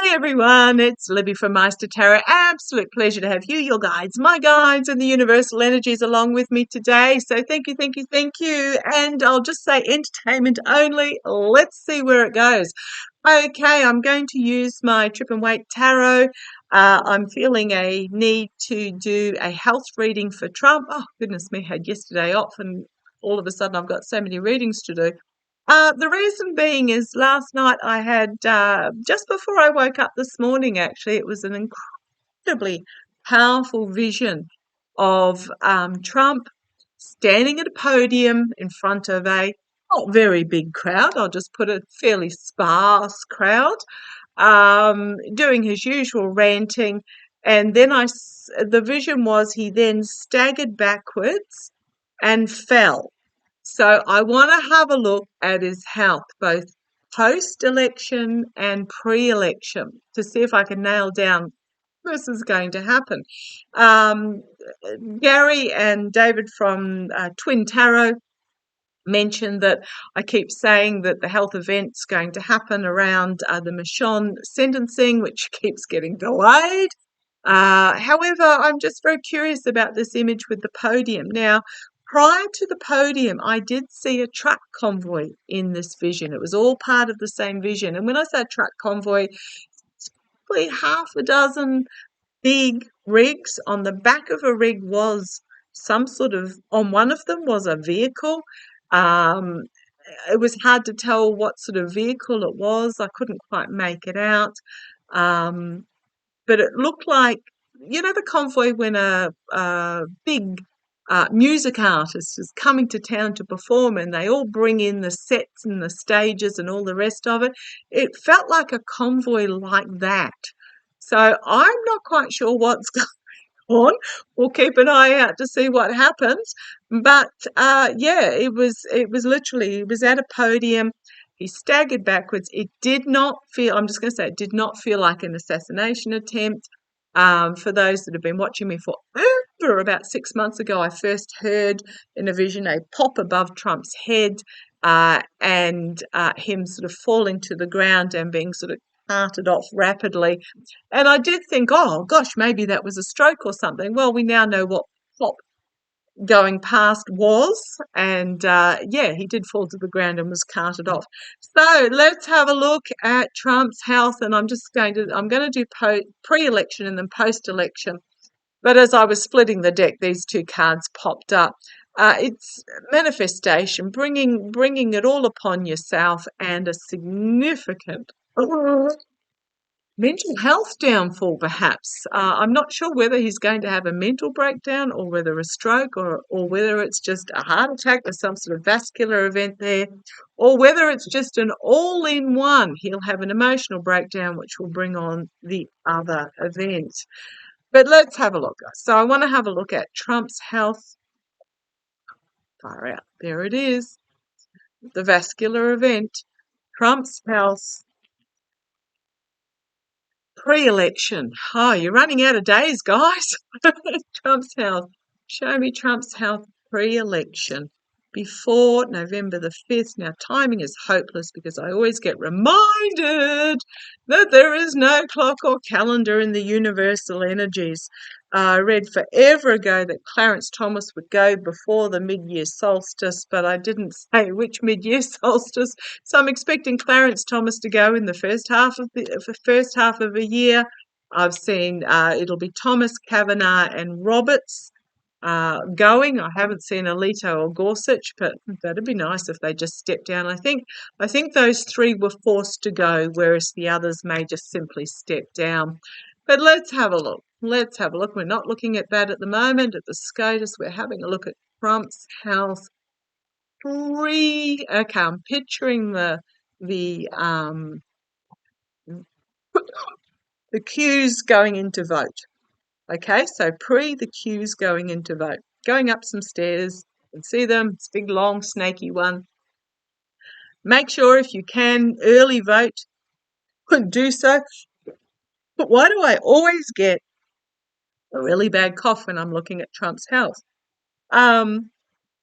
Hey everyone, it's Libby from Meister Tarot. Absolute pleasure to have you, your guides, my guides, and the universal energies along with me today. So thank you, thank you, thank you. And I'll just say entertainment only. Let's see where it goes. Okay, I'm going to use my Trip and Wait Tarot. I'm feeling a need to do a health reading for Trump. Oh, goodness me, had yesterday off and all of a sudden I've got so many readings to do. The reason being is last night I had, just before I woke up this morning, actually, it was an incredibly powerful vision of Trump standing at a podium in front of a not very big crowd. I'll just put a fairly sparse crowd, doing his usual ranting. And then the vision was he then staggered backwards and fell. So I want to have a look at his health, both post-election and pre-election, to see if I can nail down this is going to happen. Um, Gary and David from Twin Tarot mentioned that I keep saying that the health event's going to happen around the Michonne sentencing, which keeps getting delayed. However, I'm just very curious about this image with the podium. Now, prior to the podium, I did see a truck convoy in this vision. It was all part of the same vision. And when I say truck convoy, it's probably half a dozen big rigs. On the back of a rig was some sort of, on one of them was a vehicle. Um, it was hard to tell what sort of vehicle it was. I couldn't quite make it out. Um, but it looked like, the convoy when a big music artist is coming to town to perform and they all bring in the sets and the stages and all the rest of it. It felt like a convoy like that. So I'm not quite sure what's going on. We'll keep an eye out to see what happens. But it was literally, he was at a podium. He staggered backwards. It did not feel, I'm just going to say, it did not feel like an assassination attempt. For those that have been watching me for over about 6 months ago, I first heard in a vision a pop above Trump's head and him sort of falling to the ground and being sort of carted off rapidly. And I did think, oh gosh, maybe that was a stroke or something. Well, we now know what pop going past was, and he did fall to the ground and was carted off. So let's have a look at Trump's health, and I'm going to do pre-election and then post-election. But as I was splitting the deck, these two cards popped up. It's manifestation, bringing it all upon yourself, and a significant mental health downfall, perhaps. I'm not sure whether he's going to have a mental breakdown or whether a stroke or whether it's just a heart attack or some sort of vascular event there, or whether it's just an all-in-one. He'll have an emotional breakdown which will bring on the other event. But let's have a look. So I want to have a look at Trump's health. Far out. There it is. The vascular event. Trump's health. Pre-election. Oh, you're running out of days, guys. Trump's health. Show me Trump's health pre-election before November the 5th. Now, timing is hopeless because I always get reminded that there is no clock or calendar in the universal energies. I read forever ago that Clarence Thomas would go before the mid-year solstice, but I didn't say which mid-year solstice. So I'm expecting Clarence Thomas to go in the first half of a year. I've seen it'll be Thomas, Kavanagh, and Roberts going. I haven't seen Alito or Gorsuch, but that'd be nice if they just stepped down. I think those three were forced to go, whereas the others may just simply step down. But let's have a look. We're not looking at that at the moment, at the SCOTUS. We're having a look at Trump's health. Okay, I'm picturing the queues going into vote. Okay, so the queues going into vote. Going up some stairs, you can see them, it's a big, long, snaky one. Make sure if you can early vote, do so. But why do I always get a really bad cough when I'm looking at Trump's health?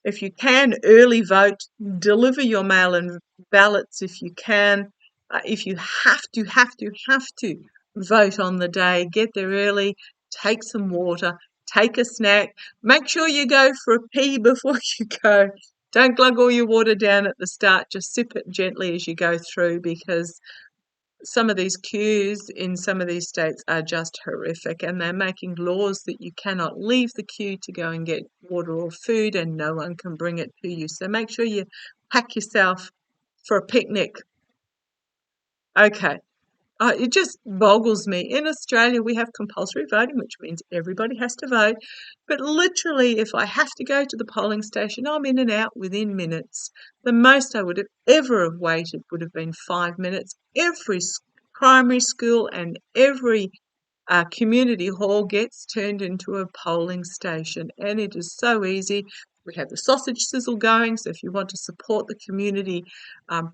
If you can early vote, deliver your mail-in ballots if you can. If you have to vote on the day, get there early, take some water, take a snack, make sure you go for a pee before you go. Don't glug all your water down at the start, just sip it gently as you go through, because some of these queues in some of these states are just horrific, and they're making laws that you cannot leave the queue to go and get water or food, and no one can bring it to you. So make sure you pack yourself for a picnic. Okay. It just boggles me. In Australia, we have compulsory voting, which means everybody has to vote. But literally, if I have to go to the polling station, I'm in and out within minutes. The most I would have ever have waited would have been 5 minutes. Every primary school and every community hall gets turned into a polling station, and it is so easy. We have the sausage sizzle going, so if you want to support the community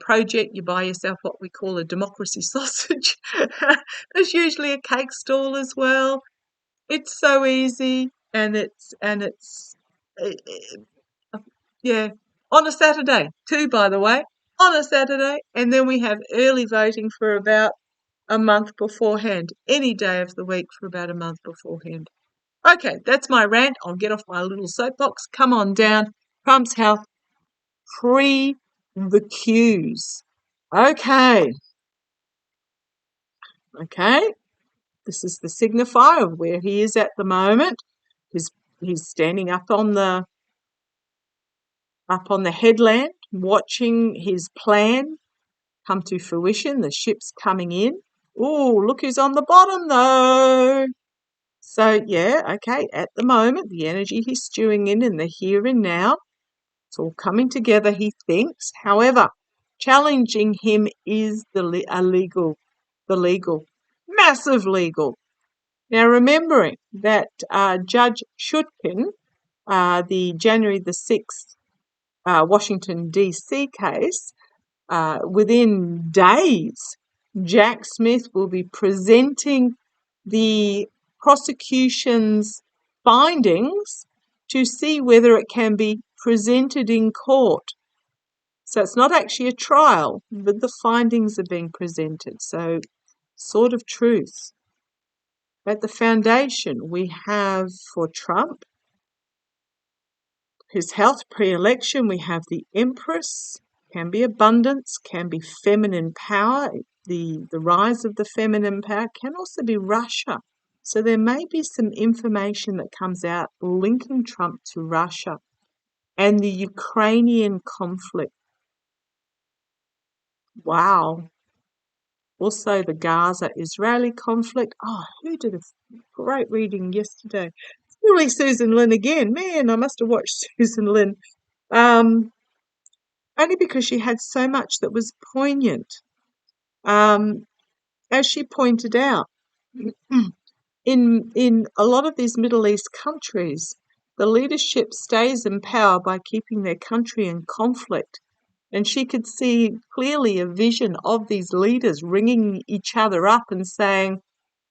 project, you buy yourself what we call a democracy sausage. There's usually a cake stall as well. It's so easy, and it's yeah, on a Saturday too, by the way, on a Saturday, and then we have early voting for about a month beforehand, any day of the week for about a month beforehand. Okay, that's my rant. I'll get off my little soapbox. Come on down. Trump's health, free the queues. Okay. This is the signifier of where he is at the moment. He's standing up on the headland, watching his plan come to fruition. The ship's coming in. Oh, look who's on the bottom though. So yeah, okay, at the moment, the energy he's stewing in the here and now, it's all coming together, he thinks. However, challenging him is the legal, massive legal. Now, remembering that Judge Shutkin, the January the 6th Washington, D.C. case, within days, Jack Smith will be presenting the prosecution's findings to see whether it can be presented in court. So it's not actually a trial, but the findings are being presented. So, sort of truth. At the foundation, we have for Trump, his health pre-election, we have the Empress, can be abundance, can be feminine power. The rise of the feminine power can also be Russia. So there may be some information that comes out linking Trump to Russia and the Ukrainian conflict. Wow. Also the Gaza-Israeli conflict. Oh, who did a great reading yesterday? It's really Susan Lynn again. Man, I must have watched Susan Lynn. Only because she had so much that was poignant. As she pointed out, in a lot of these Middle East countries, the leadership stays in power by keeping their country in conflict. And she could see clearly a vision of these leaders ringing each other up and saying,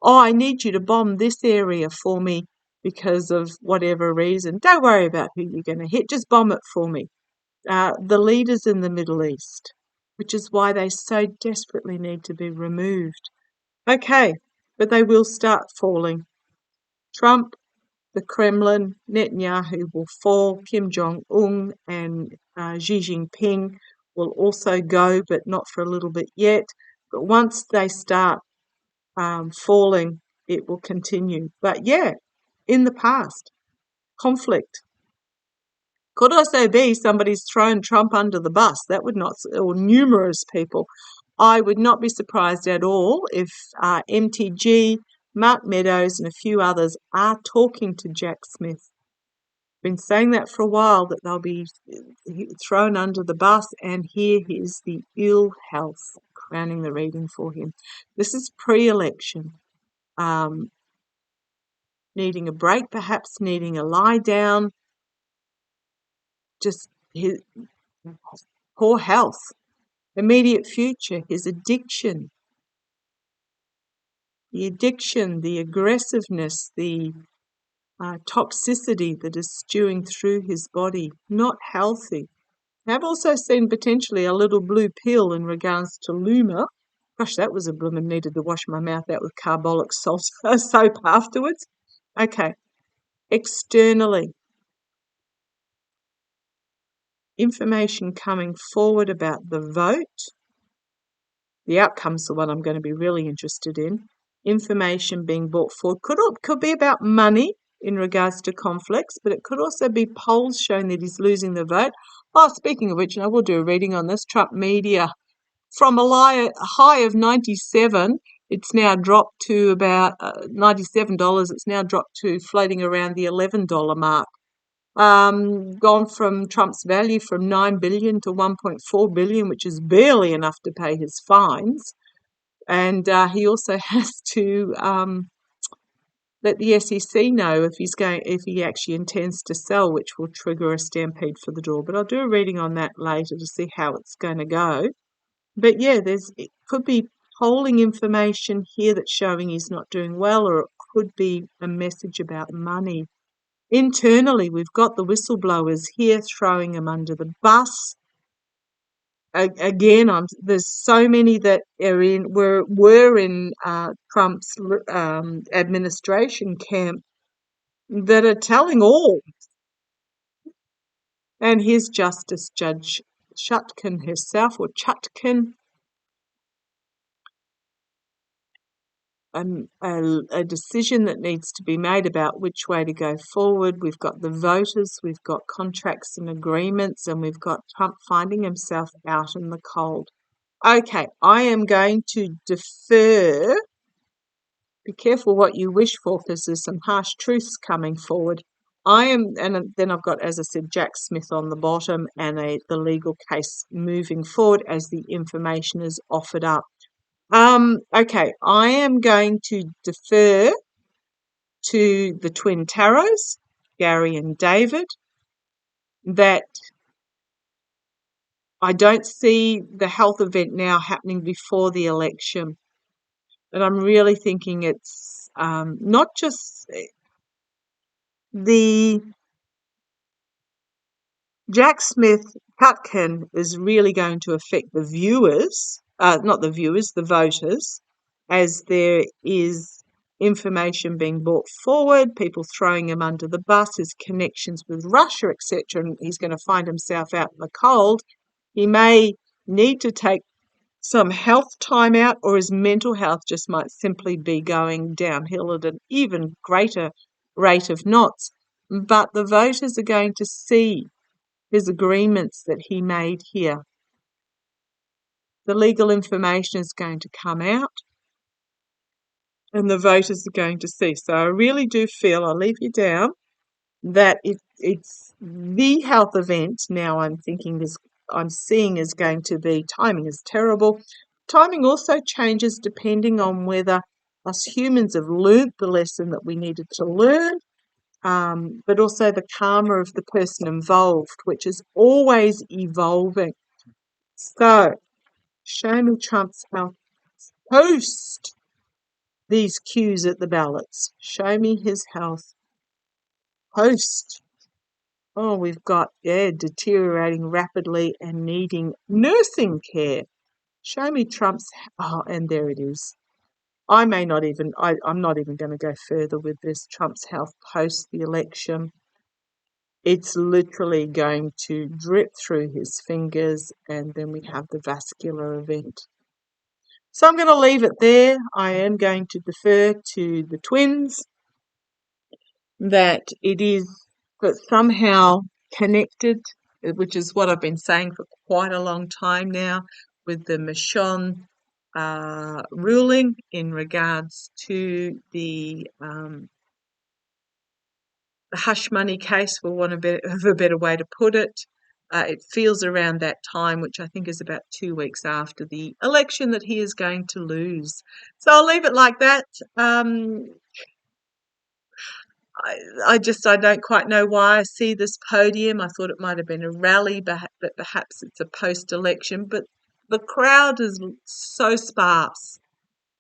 oh, I need you to bomb this area for me because of whatever reason. Don't worry about who you're going to hit, just bomb it for me. The leaders in the Middle East, which is why they so desperately need to be removed. Okay, but they will start falling. Trump, the Kremlin, Netanyahu will fall, Kim Jong-un and Xi Jinping will also go, but not for a little bit yet. But once they start falling, it will continue. But yeah, in the past, conflict. Could also be somebody's thrown Trump under the bus. That would not, or numerous people. I would not be surprised at all if MTG, Mark Meadows and a few others are talking to Jack Smith. Been saying that for a while, that they'll be thrown under the bus, and here is the ill health crowning the reading for him. This is pre-election. Needing a break, perhaps needing a lie down, just his poor health, immediate future, his addiction, the aggressiveness, the toxicity that is stewing through his body, not healthy. I've also seen potentially a little blue pill in regards to Luma, Gosh, that was a bloomin' needed to wash my mouth out with carbolic salt soap afterwards. Okay. Externally, information coming forward about the vote. The outcome's the one I'm going to be really interested in. Information being brought forward could be about money in regards to conflicts, but it could also be polls showing that he's losing the vote. Oh, speaking of which, I will do a reading on this. Trump media, from a high of 97, it's now dropped to about $97. It's now dropped to floating around the $11 mark. Gone from Trump's value from $9 billion to $1.4 billion, which is barely enough to pay his fines. And he also has to let the SEC know if he actually intends to sell, which will trigger a stampede for the door. But I'll do a reading on that later to see how it's going to go. But yeah, it could be polling information here that's showing he's not doing well, or it could be a message about money. Internally, we've got the whistleblowers here throwing him under the bus. Again, there's so many that were in Trump's administration camp that are telling all. And here's Justice Judge Chutkan herself, or Chutkan, a decision that needs to be made about which way to go forward. We've got the voters, we've got contracts and agreements, and we've got Trump finding himself out in the cold. Okay, I am going to defer. Be careful what you wish for, because there's some harsh truths coming forward. And then I've got, as I said, Jack Smith on the bottom, and the legal case moving forward as the information is offered up. Okay, I am going to defer to the twin tarots, Gary and David, that I don't see the health event now happening before the election. But I'm really thinking it's not just the Jack Smith Cutkin is really going to affect the viewers, not the viewers, the voters, as there is information being brought forward, people throwing him under the bus, his connections with Russia, etc., and he's going to find himself out in the cold. He may need to take some health time out, or his mental health just might simply be going downhill at an even greater rate of knots. But the voters are going to see his agreements that he made here. The legal information is going to come out, and the voters are going to see. So I really do feel, I'll leave you down, that it's the health event now I'm seeing is going to be, timing is terrible. Timing also changes depending on whether us humans have learnt the lesson that we needed to learn, but also the karma of the person involved, which is always evolving. So, show me Trump's health post these cues at the ballots. Show me his health post. Oh, we've got, deteriorating rapidly and needing nursing care. Show me Trump's, and there it is. I'm not even going to go further with this. Trump's health post the election. It's literally going to drip through his fingers, and then we have the vascular event. So I'm going to leave it there. I am going to defer to the twins that it is somehow connected, which is what I've been saying for quite a long time now, with the Michonne ruling in regards to the hush money case, for want of a better way to put it. It feels around that time, which I think is about 2 weeks after the election, that he is going to lose. So I'll leave it like that. I don't quite know why I see this podium. I thought it might have been a rally, but perhaps it's a post-election. But the crowd is so sparse.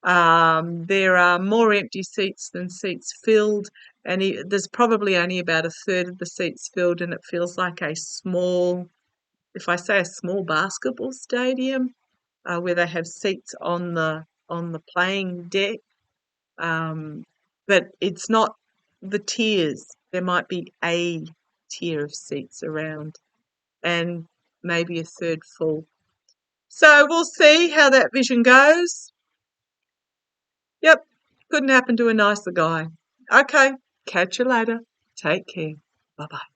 There are more empty seats than seats filled, and there's probably only about a third of the seats filled, and it feels like a small, if I say a small basketball stadium. where they have seats on the playing deck, but it's not the tiers. There might be a tier of seats around, and maybe a third full. So we'll see how that vision goes. Yep, couldn't happen to a nicer guy. Okay, catch you later. Take care. Bye-bye.